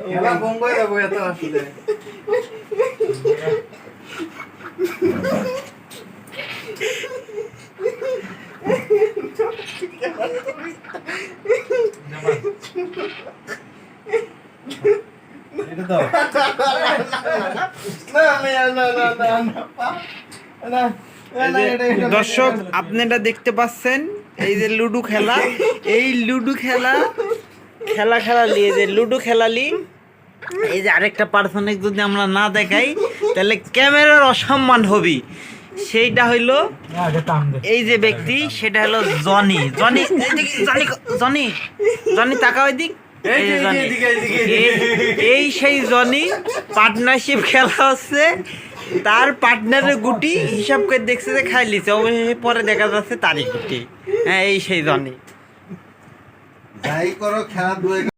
খেলা বঙ্গই যাবো এত আসলে এটা দাও দর্শক আপনারা দেখতে পাচ্ছেন এই যে লুডো খেলা, এই লুডো খেলা খেলালি, এই যে লুডো খেলালি, এই যে আরেকটা পার্সনের যদি আমরা না দেখাই তাহলে ক্যামেরার অসম্মান হবি। সেইটা হইলো এই যে ব্যক্তি, সেটা হলো Johnny. Johnny Johnny Johnny Johnny তাকা ওই দিক। এই সেই জনি পার্টনারশিপ খেলা হচ্ছে, তার পার্টনারের গুটি হিসাব করে দেখছে যে খাই লিছে, অবশেষে পরে দেখা যাচ্ছে তারই গুটি। হ্যাঁ, এই সেই জনি। যাই করো খেলা